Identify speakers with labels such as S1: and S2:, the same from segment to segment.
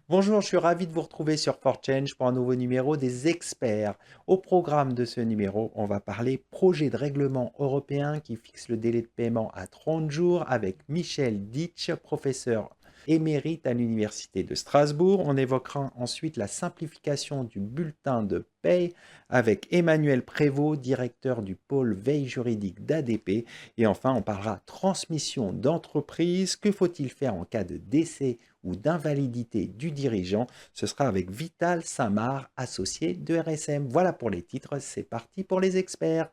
S1: Bonjour, je suis ravi de vous retrouver sur 4Change pour un nouveau numéro des experts. Au programme de ce numéro, on va parler projet de règlement européen qui fixe le délai de paiement à 30 jours avec Michel Ditch, professeur émérite à l'Université de Strasbourg. On évoquera ensuite la simplification du bulletin de paye avec Emmanuel Prévost, directeur du pôle veille juridique d'ADP. Et enfin, on parlera transmission d'entreprise. Que faut-il faire en cas de décès ou d'invalidité du dirigeant? Ce sera avec Vital Samar, associé de RSM. Voilà pour les titres, c'est parti pour les experts.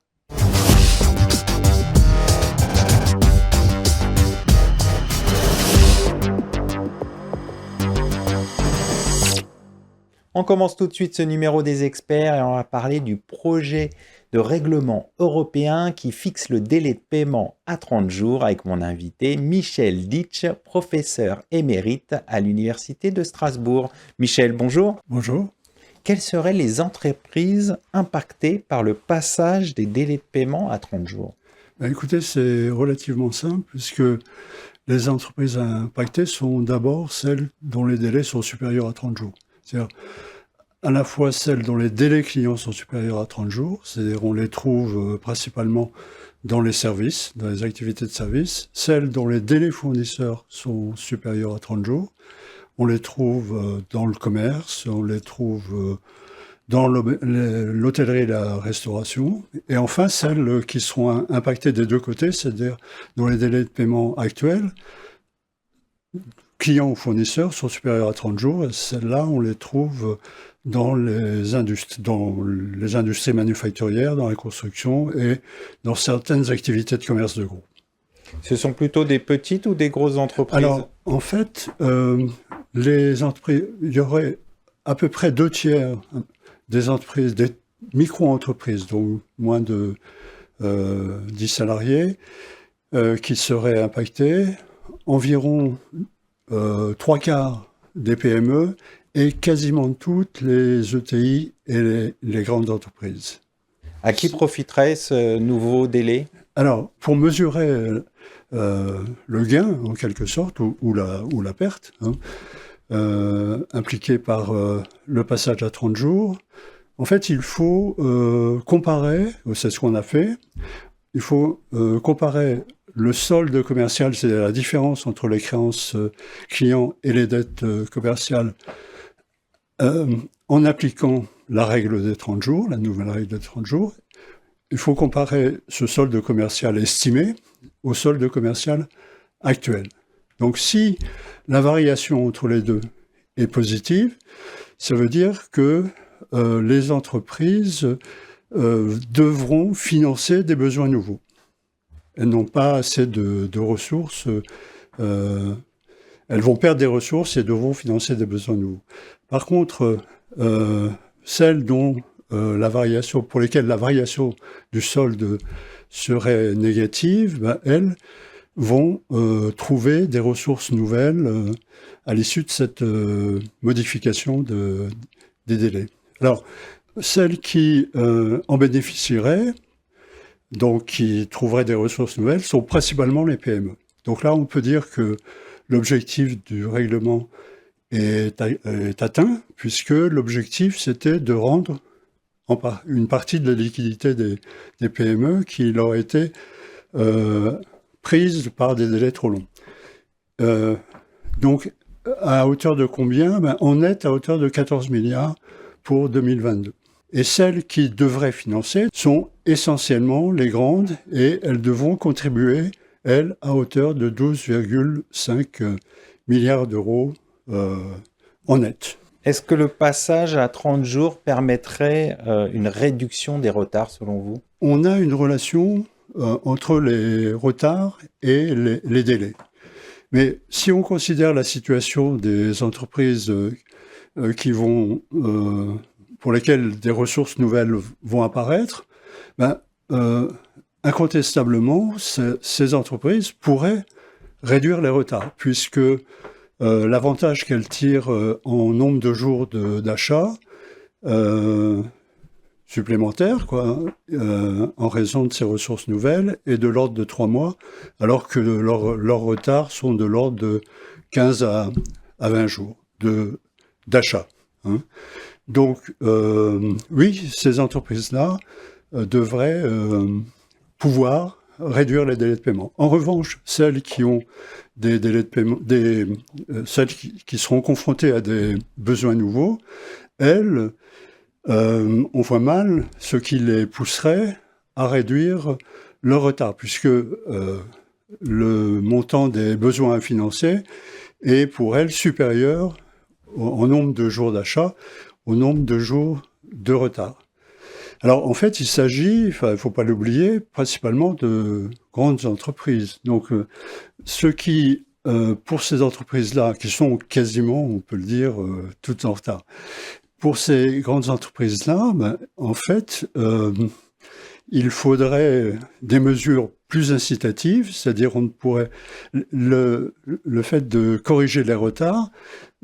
S1: On commence tout de suite ce numéro des experts et on va parler du projet de règlement européen qui fixe le délai de paiement à 30 jours avec mon invité Michel Ditch, professeur émérite à l'Université de Strasbourg. Michel, bonjour.
S2: Bonjour.
S1: Quelles seraient les entreprises impactées par le passage des délais de paiement à 30 jours?
S2: Écoutez, c'est relativement simple puisque les entreprises impactées sont d'abord celles dont les délais sont supérieurs à 30 jours. C'est-à-dire à la fois celles dont les délais clients sont supérieurs à 30 jours, c'est-à-dire on les trouve principalement dans les services, dans les activités de service, celles dont les délais fournisseurs sont supérieurs à 30 jours, on les trouve dans le commerce, on les trouve dans l'hôtellerie et la restauration, et enfin celles qui seront impactées des deux côtés, c'est-à-dire dont les délais de paiement actuels, clients ou fournisseurs, sont supérieurs à 30 jours, et celles-là, on les trouve dans les industries manufacturières, dans la construction et dans certaines activités de commerce de gros.
S1: Ce sont plutôt des petites ou des grosses entreprises?
S2: Alors, en fait, les entreprises, il y aurait à peu près 2/3 des entreprises, des micro-entreprises, donc moins de 10 salariés, qui seraient impactées, environ 3/4 des PME et quasiment toutes les ETI et les grandes entreprises.
S1: À qui profiterait ce nouveau délai?
S2: Alors, pour mesurer le gain, en quelque sorte, ou la perte, impliquée par le passage à 30 jours, en fait, il faut comparer, c'est ce qu'on a fait, il faut comparer le solde commercial, c'est la différence entre les créances clients et les dettes commerciales, en appliquant la règle des 30 jours, la nouvelle règle des 30 jours. Il faut comparer ce solde commercial estimé au solde commercial actuel. Donc si la variation entre les deux est positive, ça veut dire que les entreprises devront financer des besoins nouveaux. Elles n'ont pas assez de ressources, elles vont perdre des ressources et devront financer des besoins nouveaux. Par contre, celles dont pour lesquelles la variation du solde serait négative, elles vont trouver des ressources nouvelles à l'issue de cette modification des délais. Alors, celles qui en bénéficieraient, donc qui trouveraient des ressources nouvelles, sont principalement les PME. Donc là, on peut dire que l'objectif du règlement est atteint, puisque l'objectif, c'était de rendre une partie de la liquidité des PME qui leur été prise par des délais trop longs. Donc, à hauteur de combien? On est à hauteur de 14 milliards pour 2022. Et celles qui devraient financer sont essentiellement les grandes et elles devront contribuer, elles, à hauteur de 12,5 milliards d'euros en net.
S1: Est-ce que le passage à 30 jours permettrait une réduction des retards selon vous?
S2: On a une relation entre les retards et les délais. Mais si on considère la situation des entreprises pour lesquelles des ressources nouvelles vont apparaître, incontestablement, ces entreprises pourraient réduire les retards, puisque l'avantage qu'elles tirent en nombre de jours d'achat supplémentaires, en raison de ces ressources nouvelles, est de l'ordre de 3 mois, alors que leurs retards sont de l'ordre de 15 à 20 jours d'achat. Hein. Donc, oui, ces entreprises-là devraient pouvoir réduire les délais de paiement. En revanche, celles qui ont des délais de paiement, celles qui seront confrontées à des besoins nouveaux, elles, on voit mal ce qui les pousserait à réduire leur retard, puisque le montant des besoins financiers est pour elles supérieur en nombre de jours d'achat au nombre de jours de retard. Alors, en fait, il s'agit, il ne faut pas l'oublier, principalement de grandes entreprises. Donc, ce qui, pour ces entreprises-là, qui sont quasiment, on peut le dire, toutes en retard, pour ces grandes entreprises-là, en fait, il faudrait des mesures plus incitatives, c'est-à-dire on pourrait le fait de corriger les retards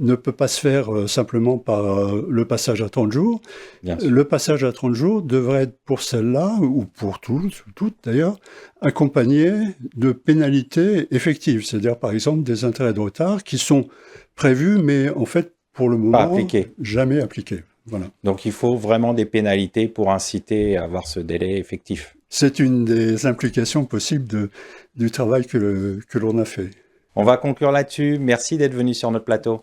S2: ne peut pas se faire simplement par le passage à 30 jours. Le passage à 30 jours devrait être pour celles-là, ou pour toutes d'ailleurs, accompagné de pénalités effectives, c'est-à-dire par exemple des intérêts de retard qui sont prévus, mais en fait pour le moment jamais appliqués. Voilà.
S1: Donc il faut vraiment des pénalités pour inciter à avoir ce délai effectif.
S2: C'est une des implications possibles du travail que l'on a fait.
S1: On va conclure là-dessus. Merci d'être venu sur notre plateau.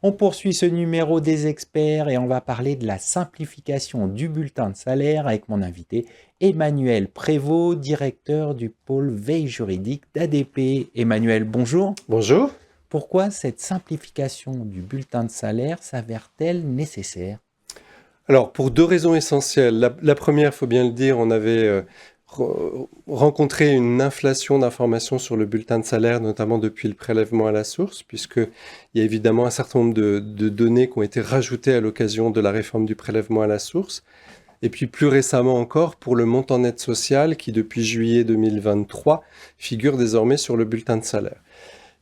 S1: On poursuit ce numéro des experts et on va parler de la simplification du bulletin de salaire avec mon invité Emmanuel Prévost, directeur du pôle veille juridique d'ADP. Emmanuel, bonjour.
S3: Bonjour.
S1: Pourquoi cette simplification du bulletin de salaire s'avère-t-elle nécessaire?
S3: Alors, pour deux raisons essentielles. La première, il faut bien le dire, on avait rencontré une inflation d'informations sur le bulletin de salaire, notamment depuis le prélèvement à la source, puisqu'il y a évidemment un certain nombre de données qui ont été rajoutées à l'occasion de la réforme du prélèvement à la source. Et puis plus récemment encore, pour le montant net social, qui depuis juillet 2023 figure désormais sur le bulletin de salaire.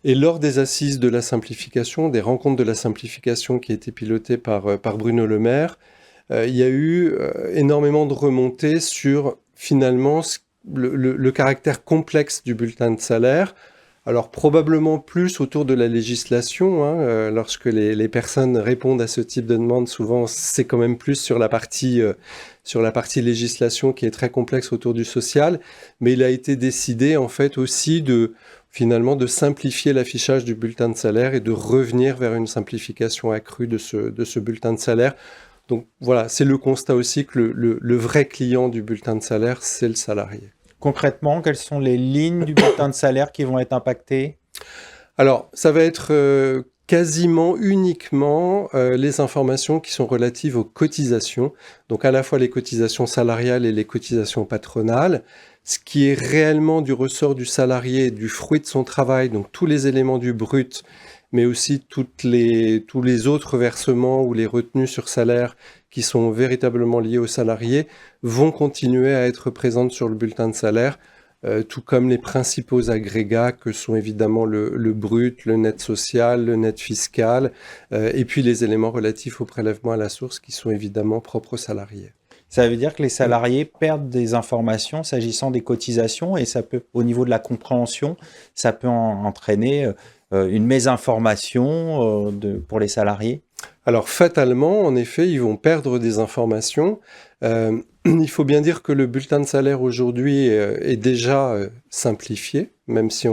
S3: Et lors des assises de la simplification, des rencontres de la simplification qui étaient pilotées par Bruno Le Maire, il y a eu énormément de remontées sur finalement le caractère complexe du bulletin de salaire. Alors probablement plus autour de la législation, hein, lorsque les personnes répondent à ce type de demande, souvent c'est quand même plus sur la partie législation qui est très complexe autour du social, mais il a été décidé en fait aussi finalement de simplifier l'affichage du bulletin de salaire et de revenir vers une simplification accrue de ce bulletin de salaire. Donc voilà, c'est le constat aussi que le vrai client du bulletin de salaire, c'est le salarié.
S1: Concrètement, quelles sont les lignes du bulletin de salaire qui vont être impactées?
S3: Alors, ça va être quasiment uniquement les informations qui sont relatives aux cotisations, donc à la fois les cotisations salariales et les cotisations patronales, ce qui est réellement du ressort du salarié, du fruit de son travail, donc tous les éléments du brut, mais aussi tous les autres versements ou les retenues sur salaire qui sont véritablement liées aux salariés, vont continuer à être présentes sur le bulletin de salaire, tout comme les principaux agrégats que sont évidemment le brut, le net social, le net fiscal, et puis les éléments relatifs au prélèvement à la source qui sont évidemment propres aux salariés.
S1: Ça veut dire que les salariés perdent des informations s'agissant des cotisations et ça peut, au niveau de la compréhension, ça peut entraîner une mésinformation pour les salariés?
S3: Alors fatalement, en effet, ils vont perdre des informations. Il faut bien dire que le bulletin de salaire aujourd'hui est déjà simplifié, même si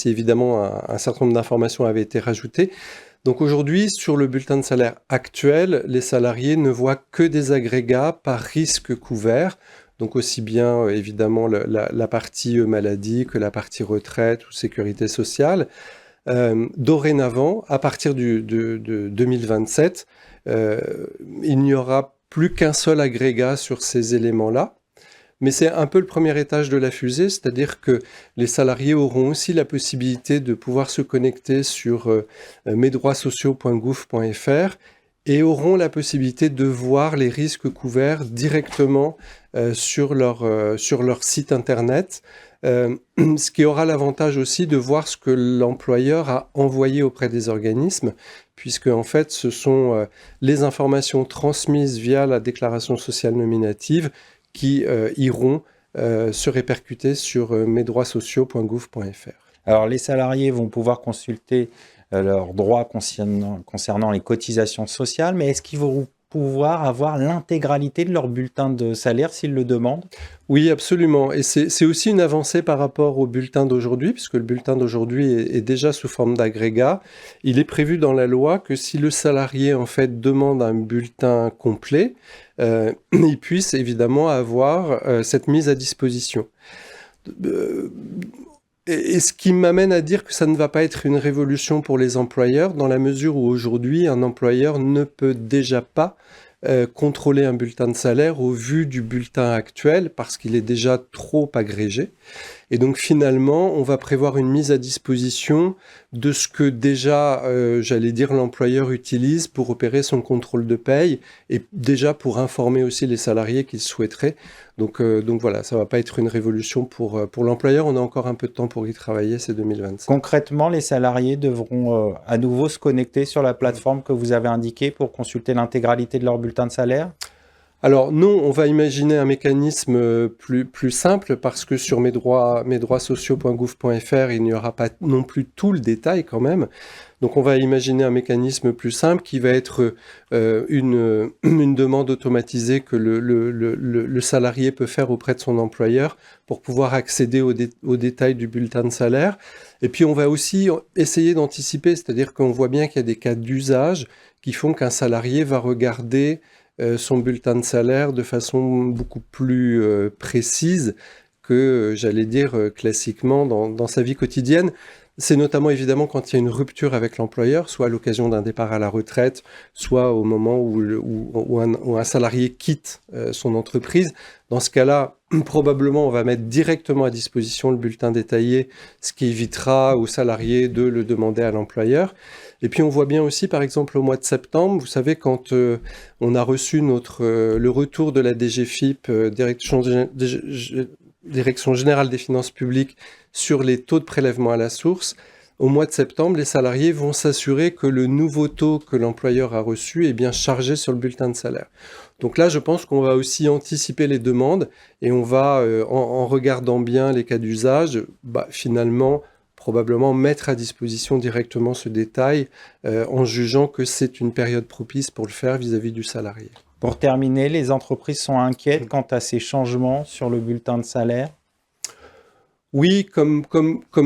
S3: évidemment un certain nombre d'informations avaient été rajoutées. Donc aujourd'hui, sur le bulletin de salaire actuel, les salariés ne voient que des agrégats par risque couvert, donc aussi bien évidemment la partie maladie que la partie retraite ou sécurité sociale. Dorénavant, à partir de 2027, il n'y aura plus qu'un seul agrégat sur ces éléments-là. Mais c'est un peu le premier étage de la fusée, c'est-à-dire que les salariés auront aussi la possibilité de pouvoir se connecter sur mesdroitssociaux.gouv.fr et auront la possibilité de voir les risques couverts directement sur leur site internet. Ce qui aura l'avantage aussi de voir ce que l'employeur a envoyé auprès des organismes, puisque en fait ce sont les informations transmises via la déclaration sociale nominative qui iront se répercuter sur mesdroitssociaux.gouv.fr.
S1: Alors, les salariés vont pouvoir consulter leurs droits concernant les cotisations sociales, mais est-ce qu'ils vont pouvoir avoir l'intégralité de leur bulletin de salaire s'ils le demandent?
S3: Oui, absolument. Et c'est aussi une avancée par rapport au bulletin d'aujourd'hui, puisque le bulletin d'aujourd'hui est déjà sous forme d'agrégat. Il est prévu dans la loi que si le salarié en fait demande un bulletin complet, il puisse évidemment avoir cette mise à disposition. Et ce qui m'amène à dire que ça ne va pas être une révolution pour les employeurs, dans la mesure où aujourd'hui, un employeur ne peut déjà pas contrôler un bulletin de salaire au vu du bulletin actuel, parce qu'il est déjà trop agrégé. Et donc finalement, on va prévoir une mise à disposition de ce que déjà, j'allais dire, l'employeur utilise pour opérer son contrôle de paye, et déjà pour informer aussi les salariés qu'ils souhaiteraient. Donc voilà, ça ne va pas être une révolution pour l'employeur. On a encore un peu de temps pour y travailler, c'est 2025.
S1: Concrètement, les salariés devront à nouveau se connecter sur la plateforme que vous avez indiquée pour consulter l'intégralité de leur bulletin de salaire?
S3: Alors non, on va imaginer un mécanisme plus simple, parce que sur mesdroitssociaux.gouv.fr, il n'y aura pas non plus tout le détail quand même. Donc on va imaginer un mécanisme plus simple qui va être une demande automatisée que le salarié peut faire auprès de son employeur pour pouvoir accéder aux détails du bulletin de salaire. Et puis on va aussi essayer d'anticiper, c'est-à-dire qu'on voit bien qu'il y a des cas d'usage qui font qu'un salarié va regarder son bulletin de salaire de façon beaucoup plus précise que, j'allais dire, classiquement dans sa vie quotidienne. C'est notamment évidemment quand il y a une rupture avec l'employeur, soit à l'occasion d'un départ à la retraite, soit au moment où un salarié quitte son entreprise. Dans ce cas-là, probablement on va mettre directement à disposition le bulletin détaillé, ce qui évitera aux salariés de le demander à l'employeur. Et puis on voit bien aussi, par exemple, au mois de septembre, vous savez, quand on a reçu le retour de la DGFiP, Direction Générale des Finances Publiques, sur les taux de prélèvement à la source, au mois de septembre, les salariés vont s'assurer que le nouveau taux que l'employeur a reçu est bien chargé sur le bulletin de salaire. Donc là, je pense qu'on va aussi anticiper les demandes et on va, en regardant bien les cas d'usage, finalement, probablement mettre à disposition directement ce détail en jugeant que c'est une période propice pour le faire vis-à-vis du salarié.
S1: Pour terminer, les entreprises sont inquiètes quant à ces changements sur le bulletin de salaire?
S3: Oui, comme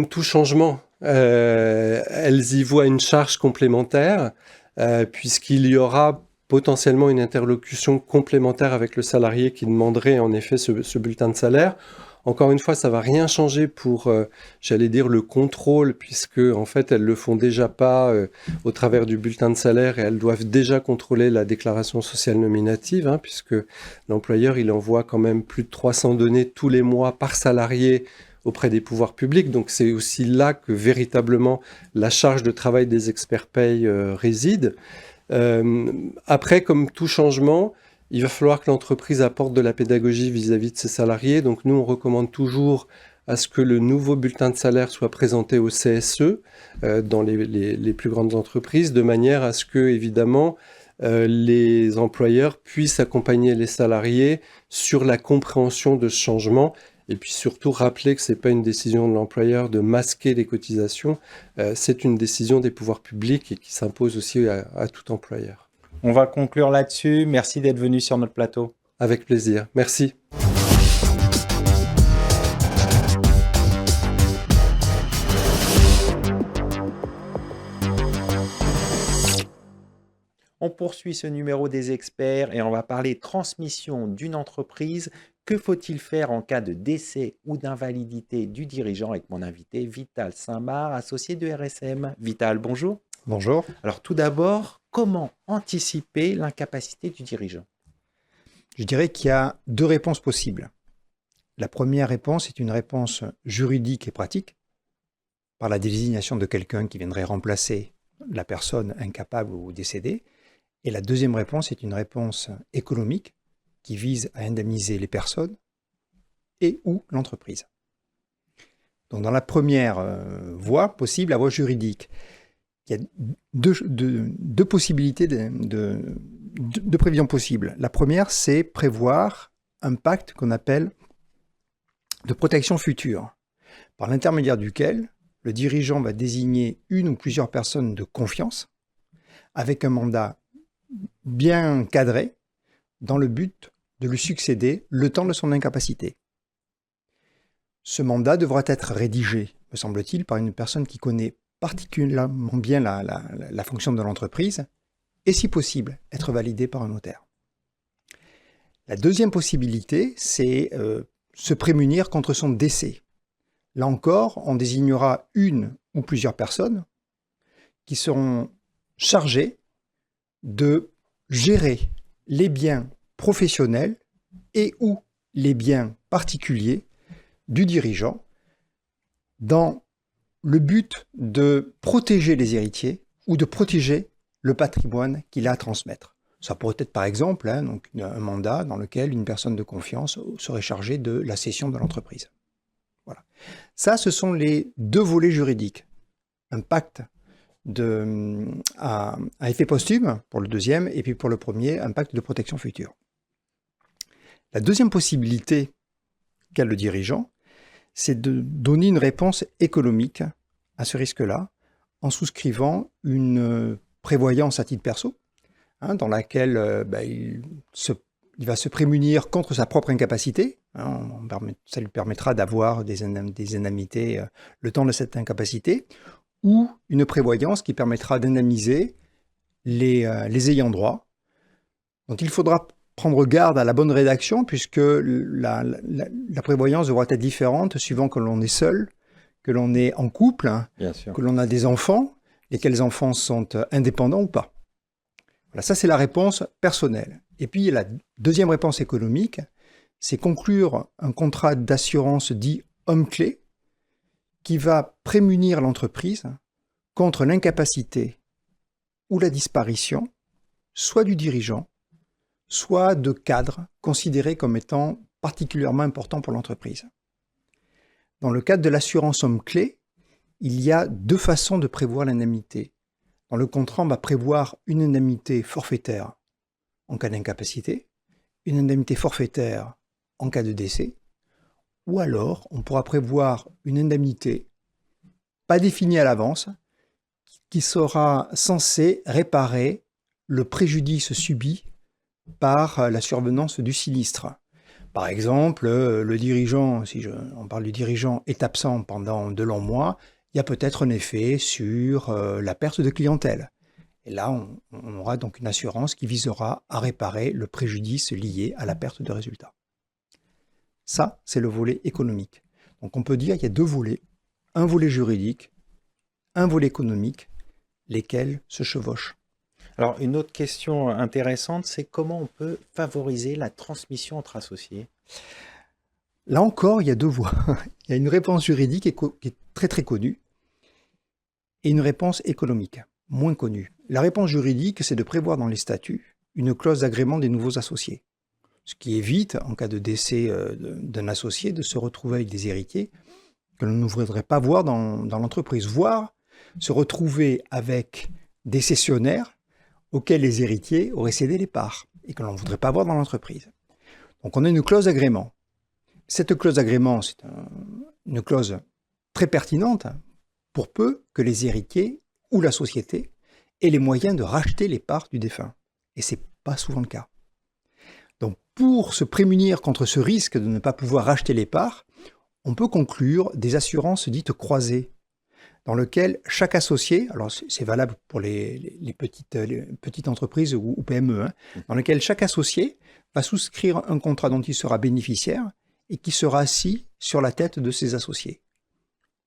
S3: tout changement, elles y voient une charge complémentaire, puisqu'il y aura potentiellement une interlocution complémentaire avec le salarié qui demanderait en effet ce bulletin de salaire. Encore une fois, ça ne va rien changer pour, j'allais dire, le contrôle, puisque en fait, elles ne le font déjà pas au travers du bulletin de salaire et elles doivent déjà contrôler la déclaration sociale nominative, puisque l'employeur, il envoie quand même plus de 300 données tous les mois par salarié auprès des pouvoirs publics. Donc c'est aussi là que véritablement la charge de travail des experts paye réside. Après, comme tout changement, il va falloir que l'entreprise apporte de la pédagogie vis-à-vis de ses salariés. Donc nous, on recommande toujours à ce que le nouveau bulletin de salaire soit présenté au CSE dans les plus grandes entreprises, de manière à ce que, évidemment, les employeurs puissent accompagner les salariés sur la compréhension de ce changement. Et puis surtout rappeler que ce n'est pas une décision de l'employeur de masquer les cotisations, c'est une décision des pouvoirs publics et qui s'impose aussi à tout employeur.
S1: On va conclure là-dessus. Merci d'être venu sur notre plateau.
S3: Avec plaisir. Merci.
S1: On poursuit ce numéro des experts et on va parler transmission d'une entreprise. Que faut-il faire en cas de décès ou d'invalidité du dirigeant avec mon invité Vital Saint-Marc, associé de RSM. Vital, bonjour.
S4: Bonjour.
S1: Alors tout d'abord, comment anticiper l'incapacité du dirigeant?
S4: Je dirais qu'il y a deux réponses possibles. La première réponse est une réponse juridique et pratique, par la désignation de quelqu'un qui viendrait remplacer la personne incapable ou décédée. Et la deuxième réponse est une réponse économique qui vise à indemniser les personnes et ou l'entreprise. Donc dans la première voie possible, la voie juridique, il y a deux possibilités de prévision possibles. La première, c'est prévoir un pacte qu'on appelle de protection future, par l'intermédiaire duquel le dirigeant va désigner une ou plusieurs personnes de confiance avec un mandat bien cadré dans le but de lui succéder le temps de son incapacité. Ce mandat devra être rédigé, me semble-t-il, par une personne qui connaît particulièrement bien la fonction de l'entreprise et, si possible, être validé par un notaire. La deuxième possibilité, c'est se prémunir contre son décès. Là encore, on désignera une ou plusieurs personnes qui seront chargées de gérer les biens professionnels et ou les biens particuliers du dirigeant dans le but de protéger les héritiers ou de protéger le patrimoine qu'il a à transmettre. Ça pourrait être par exemple donc un mandat dans lequel une personne de confiance serait chargée de la cession de l'entreprise. Voilà. Ça, ce sont les deux volets juridiques. Un pacte à effet posthume pour le deuxième, et puis pour le premier, un pacte de protection future. La deuxième possibilité qu'a le dirigeant, c'est de donner une réponse économique à ce risque-là en souscrivant une prévoyance à titre perso, dans laquelle il va se prémunir contre sa propre incapacité. Ça lui permettra d'avoir des indemnités le temps de cette incapacité, ou une prévoyance qui permettra d'indemniser les ayants droit, dont il faudra prendre garde à la bonne rédaction, puisque la prévoyance devra être différente suivant que l'on est seul, que l'on est en couple,
S1: Bien sûr.
S4: que l'on a des enfants, lesquels enfants sont indépendants ou pas. Voilà, ça c'est la réponse personnelle. Et puis la deuxième réponse économique, c'est conclure un contrat d'assurance dit homme-clé qui va prémunir l'entreprise contre l'incapacité ou la disparition, soit du dirigeant, soit de cadres considérés comme étant particulièrement importants pour l'entreprise. Dans le cadre de l'assurance homme-clé, il y a deux façons de prévoir l'indemnité. Dans le contrat, on va prévoir une indemnité forfaitaire en cas d'incapacité, une indemnité forfaitaire en cas de décès, ou alors on pourra prévoir une indemnité pas définie à l'avance qui sera censée réparer le préjudice subi par la survenance du sinistre. Par exemple, le dirigeant, on parle du dirigeant, est absent pendant de longs mois, il y a peut-être un effet sur la perte de clientèle. Et là, on aura donc une assurance qui visera à réparer le préjudice lié à la perte de résultats. Ça, c'est le volet économique. Donc on peut dire qu'il y a deux volets, un volet juridique, un volet économique, lesquels se chevauchent.
S1: Alors, une autre question intéressante, c'est comment on peut favoriser la transmission entre associés?
S4: Là encore, il y a deux voies. Il y a une réponse juridique qui est très très connue et une réponse économique, moins connue. La réponse juridique, c'est de prévoir dans les statuts une clause d'agrément des nouveaux associés, ce qui évite, en cas de décès d'un associé, de se retrouver avec des héritiers que l'on ne voudrait pas voir dans l'entreprise, voire se retrouver avec des cessionnaires auxquels les héritiers auraient cédé les parts et que l'on ne voudrait pas voir dans l'entreprise. Donc on a une clause d'agrément. Cette clause d'agrément, c'est une clause très pertinente pour peu que les héritiers ou la société aient les moyens de racheter les parts du défunt. Et ce n'est pas souvent le cas. Donc pour se prémunir contre ce risque de ne pas pouvoir racheter les parts, on peut conclure des assurances dites croisées, dans lesquelles chaque associé, alors c'est valable pour les petites entreprises ou PME, dans lesquelles chaque associé va souscrire un contrat dont il sera bénéficiaire et qui sera assis sur la tête de ses associés.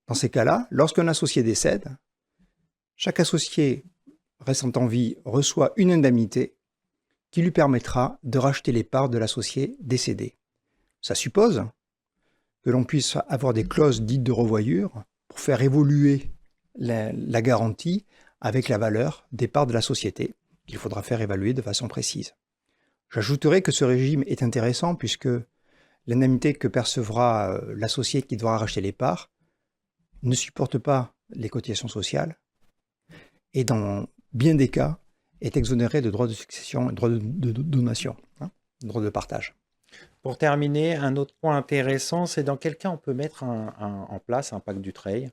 S4: Dans ces cas-là, lorsqu'un associé décède, chaque associé restant en vie reçoit une indemnité qui lui permettra de racheter les parts de l'associé décédé. Ça suppose que l'on puisse avoir des clauses dites de revoyure pour faire évoluer la garantie avec la valeur des parts de la société, qu'il faudra faire évaluer de façon précise. J'ajouterai que ce régime est intéressant puisque l'indemnité que percevra l'associé qui devra racheter les parts ne supporte pas les cotisations sociales et dans bien des cas est exonéré de droits de succession et de droits de donation, droits de partage.
S1: Pour terminer, un autre point intéressant, c'est dans quel cas on peut mettre en place un pacte Dutreil.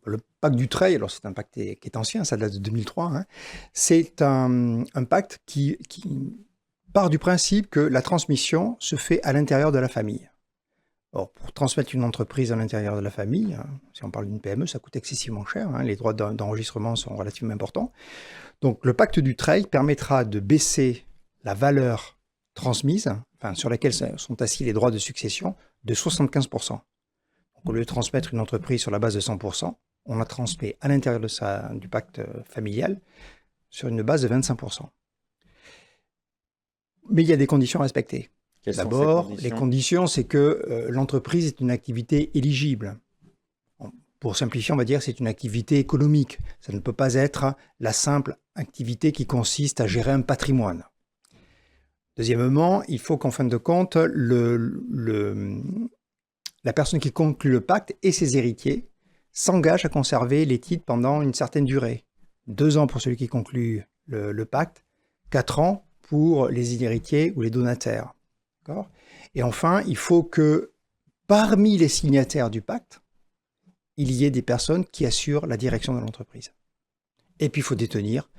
S4: Le pacte Dutreil, alors c'est un pacte qui est ancien, ça date de 2003, hein. C'est un pacte qui part du principe que la transmission se fait à l'intérieur de la famille. Or, pour transmettre une entreprise à l'intérieur de la famille, hein, si on parle d'une PME, ça coûte excessivement cher, hein, les droits d'enregistrement sont relativement importants. Donc le pacte Dutreil permettra de baisser la valeur transmise, enfin, sur laquelle sont assis les droits de succession, de 75%. Donc, au lieu de transmettre une entreprise sur la base de 100%, on la transmet à l'intérieur du pacte familial sur une base de 25%. Mais il y a des conditions à respecter.
S1: Quelles sont ces
S4: D'abord,
S1: conditions?
S4: les conditions, c'est que l'entreprise est une activité éligible. Pour simplifier, on va dire que c'est une activité économique. Ça ne peut pas être la simple activité qui consiste à gérer un patrimoine. Deuxièmement, il faut qu'en fin de compte, la personne qui conclut le pacte et ses héritiers s'engagent à conserver les titres pendant une certaine durée. 2 ans pour celui qui conclut le pacte, 4 ans pour les héritiers ou les donataires. D'accord ? Et enfin, il faut que parmi les signataires du pacte, il y ait des personnes qui assurent la direction de l'entreprise. Et puis, il faut détenir,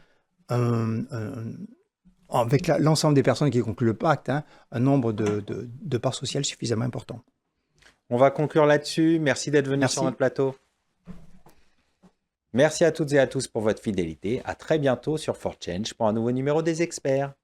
S4: avec l'ensemble des personnes qui concluent le pacte, hein, un nombre de parts sociales suffisamment important.
S1: On va conclure là-dessus. Merci d'être venu sur notre plateau. Merci à toutes et à tous pour votre fidélité. À très bientôt sur For Change pour un nouveau numéro des experts.